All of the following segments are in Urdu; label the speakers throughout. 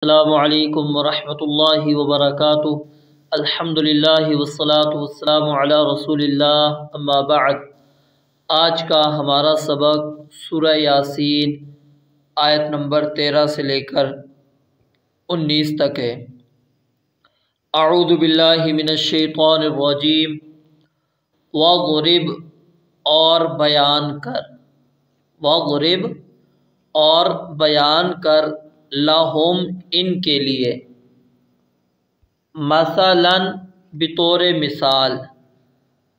Speaker 1: السلام علیکم ورحمۃ اللہ وبرکاتہ۔ الحمدللہ والصلاة والسلام علی رسول اللہ، اما بعد۔ آج کا ہمارا سبق سورہ یاسین آیت نمبر 13 سے لے کر 19 تک ہے۔ اعوذ باللہ من الشیطان الرجیم۔ وَاضْرِبْ اور بیان کر، وَاضْرِبْ اور بیان کر، لَهُمْ ان کے لیے، مثلاً بطور مثال،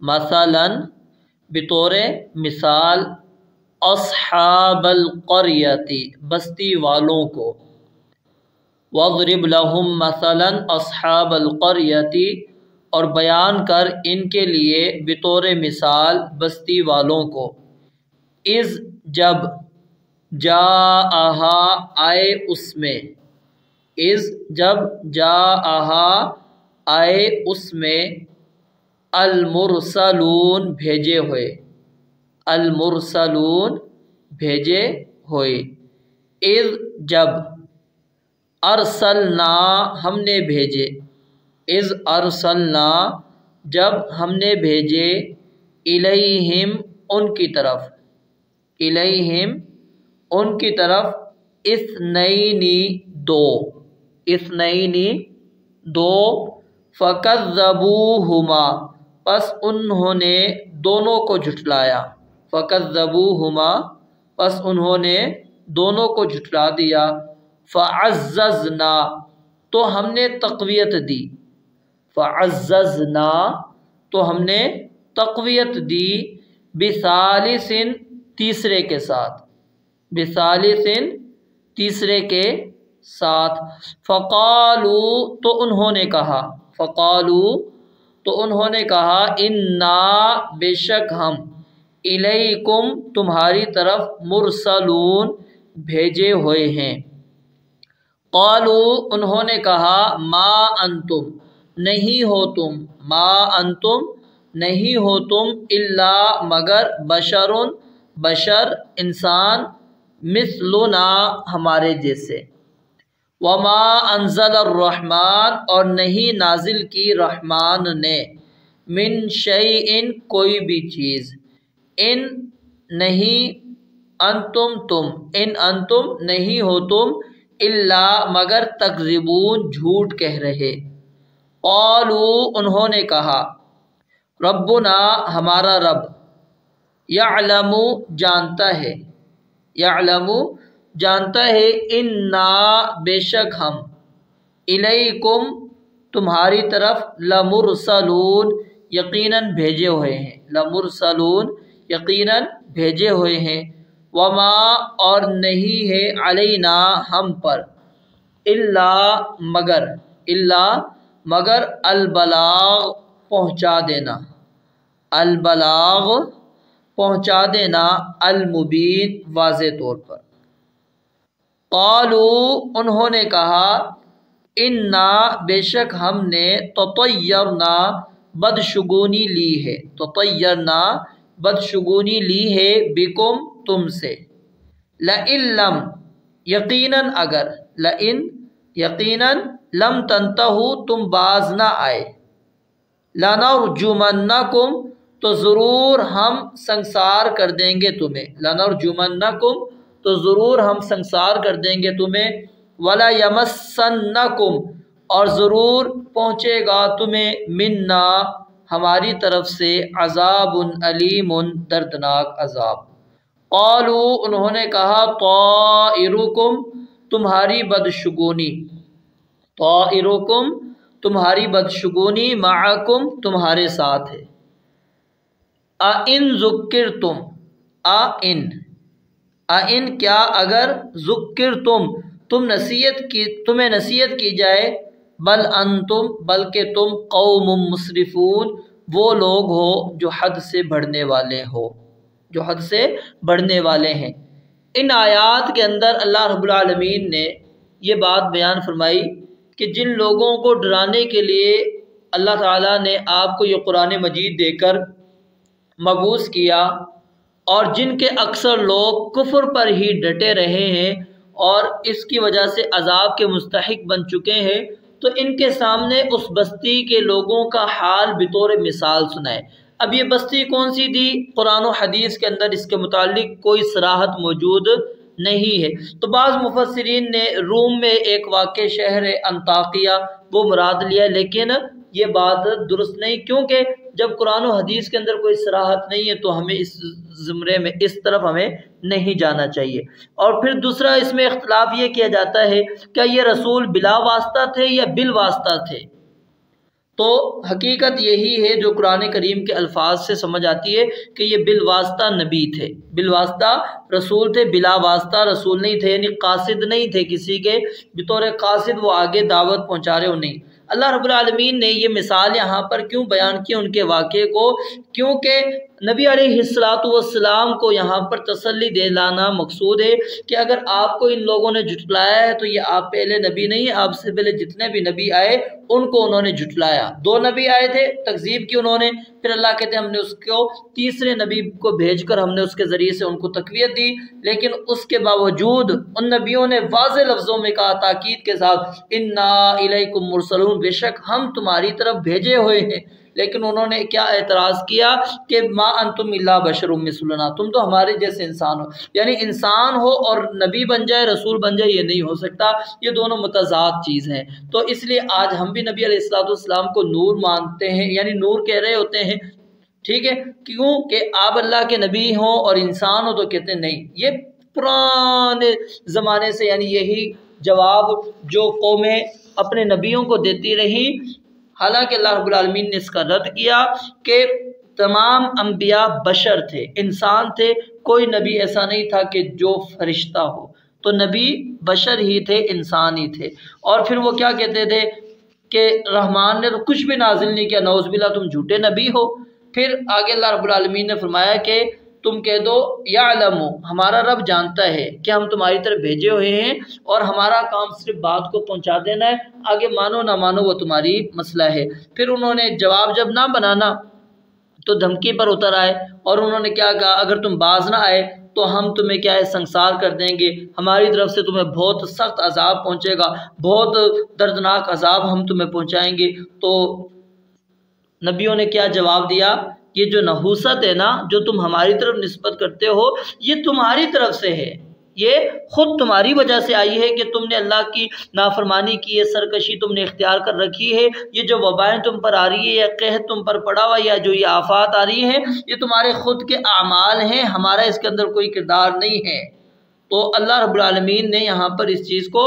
Speaker 1: مثلاً بطور مثال، اصحاب القریۃ بستی والوں کو۔ وَاضْرِبْ لَهُمْ مثلاً اصحاب القریۃ اور بیان کر ان کے لیے بطور مثال بستی والوں کو۔ اذ جب، جاءہا آئے اس میں، اذ جب، جاءہا آئے اس میں، المرسلون بھیجے ہوئے، المرسلون بھیجے ہوئے، اذ جب، ارسلنا ہم نے بھیجے، اذ ارسلنا جب ہم نے بھیجے، الیہم ان کی طرف، الیہم ان کی طرف، اثنین دو، اثنین دو، فکذبوہما پس انہوں نے دونوں کو جھٹلایا، فکذبوہما پس انہوں نے دونوں کو جھٹلا دیا، فعززنا تو ہم نے تقویت دی، فعززنا تو ہم نے تقویت دی، بثالث تیسرے کے ساتھ، بثالث تیسرے کے ساتھ، فقالوا تو انہوں نے کہا، فقالوا تو انہوں نے کہا، انا بے شک ہم، الیکم تمہاری طرف، مرسلون بھیجے ہوئے ہیں۔ قالوا انہوں نے کہا، ما انتم نہیں ہو تم، ما انتم نہیں ہو تم، الا مگر، بشر بشر انسان، مثلنا ہمارے جیسے، وما انزل الرحمن اور نہیں نازل کی رحمان نے، من شیء کوئی بھی چیز، ان نہیں، انتم تم، ان انتم نہیں ہو تم، الا مگر، تکذبون جھوٹ کہہ رہے۔ قالوا انہوں نے کہا، ربنا ہمارا رب، یعلم جانتا ہے، یعلم جانتا ہے، انا بے شک ہم، الیکم تمہاری طرف، لمرسلون یقیناً بھیجے ہوئے ہیں، لمرسلون یقیناً بھیجے ہوئے ہیں، وما اور نہیں ہے، علینا ہم پر، الا مگر، الا مگر، البلاغ پہنچا دینا، البلاغ پہنچا دینا، المبین واضح طور پر۔ قالوا انہوں نے کہا، انا بے شک ہم نے، تطیرنا بدشگونی لی ہے، تطیرنا بدشگونی لی ہے، بکم تم سے، لئن لم یقیناً اگر، لئن یقیناً، لم تنتہوا تم باز نہ آئے، لنرجمنکم تو ضرور ہم سنسار کر دیں گے تمہیں، لنرجمنکم تو ضرور ہم سنسار کر دیں گے تمہیں، وَلَيَمَسَّنَّكُمْ اور ضرور پہنچے گا تمہیں، منا ہماری طرف سے، عذاب علیم دردناک عذاب۔ قالوا انہوں نے کہا، طائرکم تمہاری بدشگونی، طائرکم تمہاری بدشگونی، معکم تمہارے ساتھ ہے، اَإِن ذُكِّرْتُمْ اَإِن کیا اگر، ذُكِّرْتُمْ تمہیں نصیحت کی جائے، بل انتم بلکہ تم، قوم مسرفون وہ لوگ ہو جو حد سے بڑھنے والے ہو، جو حد سے بڑھنے والے ہیں۔ ان آیات کے اندر اللہ رب العالمین نے یہ بات بیان فرمائی کہ جن لوگوں کو ڈرانے کے لیے اللہ تعالیٰ نے آپ کو یہ قرآن مجید دے کر مبعوث کیا، اور جن کے اکثر لوگ کفر پر ہی ڈٹے رہے ہیں اور اس کی وجہ سے عذاب کے مستحق بن چکے ہیں، تو ان کے سامنے اس بستی کے لوگوں کا حال بطور مثال سنائے۔ اب یہ بستی کون سی تھی؟ قرآن و حدیث کے اندر اس کے متعلق کوئی صراحت موجود نہیں ہے۔ تو بعض مفسرین نے روم میں ایک واقع شہر انطاکیہ وہ مراد لیا، لیکن یہ بات درست نہیں، کیونکہ جب قرآن و حدیث کے اندر کوئی صراحت نہیں ہے تو ہمیں اس زمرے میں اس طرف ہمیں نہیں جانا چاہیے۔ اور پھر دوسرا اس میں اختلاف یہ کیا جاتا ہے کہ یہ رسول بلا واسطہ تھے یا بالواسطہ تھے؟ تو حقیقت یہی ہے جو قرآن کریم کے الفاظ سے سمجھ آتی ہے کہ یہ بالواسطہ نبی تھے، بالواسطہ رسول تھے، بلا واسطہ رسول نہیں تھے، یعنی قاصد نہیں تھے کسی کے، بطور قاصد وہ آگے دعوت پہنچا رہے ہو نہیں۔ اللہ رب العالمین نے یہ مثال یہاں پر کیوں بیان کی ان کے واقعے کو؟ کیونکہ نبی علیہ السلام کو یہاں پر تسلی دلانا مقصود ہے کہ اگر آپ کو ان لوگوں نے جھٹلایا ہے تو یہ آپ پہلے نبی نہیں ہے، آپ سے پہلے جتنے بھی نبی آئے ان کو انہوں نے جھٹلایا۔ 2 نبی آئے تھے، تکذیب کی انہوں نے، پھر اللہ کہتے ہیں ہم نے اس کو تیسرے نبی کو بھیج کر ہم نے اس کے ذریعے سے ان کو تقویت دی، لیکن اس کے باوجود ان نبیوں نے واضح لفظوں میں کہا تاکید کے ساتھ انا الیکم مرسلون، بے شک ہم تمہاری طرف بھیجے ہوئے ہیں۔ لیکن انہوں نے کیا اعتراض کیا کہ ما انتم الا بشر مثلنا، تم تو ہمارے جیسے انسان ہو، یعنی انسان ہو اور نبی بن جائے، رسول بن جائے، یہ نہیں ہو سکتا، یہ دونوں متضاد چیز ہیں۔ تو اس لیے آج ہم بھی نبی علیہ السلام کو نور مانتے ہیں، یعنی نور کہہ رہے ہوتے ہیں، ٹھیک ہے، کیوں کہ آپ اللہ کے نبی ہوں اور انسان ہو، تو کہتے ہیں نہیں، یہ پرانے زمانے سے، یعنی یہی جواب جو قومیں اپنے نبیوں کو دیتی رہی، حالانکہ اللہ رب العالمین نے اس کا رد کیا کہ تمام انبیاء بشر تھے، انسان تھے، کوئی نبی ایسا نہیں تھا کہ جو فرشتہ ہو، تو نبی بشر ہی تھے، انسان ہی تھے۔ اور پھر وہ کیا کہتے تھے کہ رحمان نے تو کچھ بھی نازل نہیں کیا، نعوذ باللہ تم جھوٹے نبی ہو۔ پھر آگے اللہ رب العالمین نے فرمایا کہ تم کہہ دو یعلم، ہمارا رب جانتا ہے کہ ہم تمہاری طرف بھیجے ہوئے ہیں اور ہمارا کام صرف بات کو پہنچا دینا ہے، آگے مانو نہ مانو وہ تمہاری مسئلہ ہے۔ پھر انہوں نے جواب جب نہ بنانا تو دھمکی پر اتر آئے اور انہوں نے کیا کہا، اگر تم باز نہ آئے تو ہم تمہیں کیا ہے سنسار کر دیں گے، ہماری طرف سے تمہیں بہت سخت عذاب پہنچے گا، بہت دردناک عذاب ہم تمہیں پہنچائیں گے۔ تو نبیوں نے کیا جواب دیا، یہ جو نحوست ہے نا، جو تم ہماری طرف نسبت کرتے ہو، یہ تمہاری طرف سے ہے، یہ خود تمہاری وجہ سے آئی ہے کہ تم نے اللہ کی نافرمانی کی ہے، سرکشی تم نے اختیار کر رکھی ہے، یہ جو وبائیں تم پر آ رہی ہے یا قحط تم پر پڑا ہوا یا جو یہ آفات آ رہی ہیں، یہ تمہارے خود کے اعمال ہیں، ہمارا اس کے اندر کوئی کردار نہیں ہے۔ تو اللہ رب العالمین نے یہاں پر اس چیز کو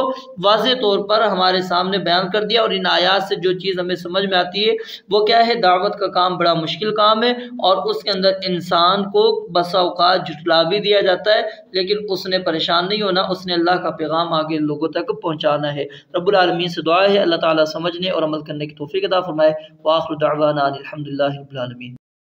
Speaker 1: واضح طور پر ہمارے سامنے بیان کر دیا، اور ان آیات سے جو چیز ہمیں سمجھ میں آتی ہے وہ کیا ہے، دعوت کا کام بڑا مشکل کام ہے، اور اس کے اندر انسان کو بسا اوقات جھٹلا بھی دیا جاتا ہے، لیکن اس نے پریشان نہیں ہونا، اس نے اللہ کا پیغام آگے لوگوں تک پہنچانا ہے۔ رب العالمین سے دعا ہے اللہ تعالیٰ سمجھنے اور عمل کرنے کی توفیق عطا فرمائے۔ وآخر دعوانا الحمدللہ رب العالمین۔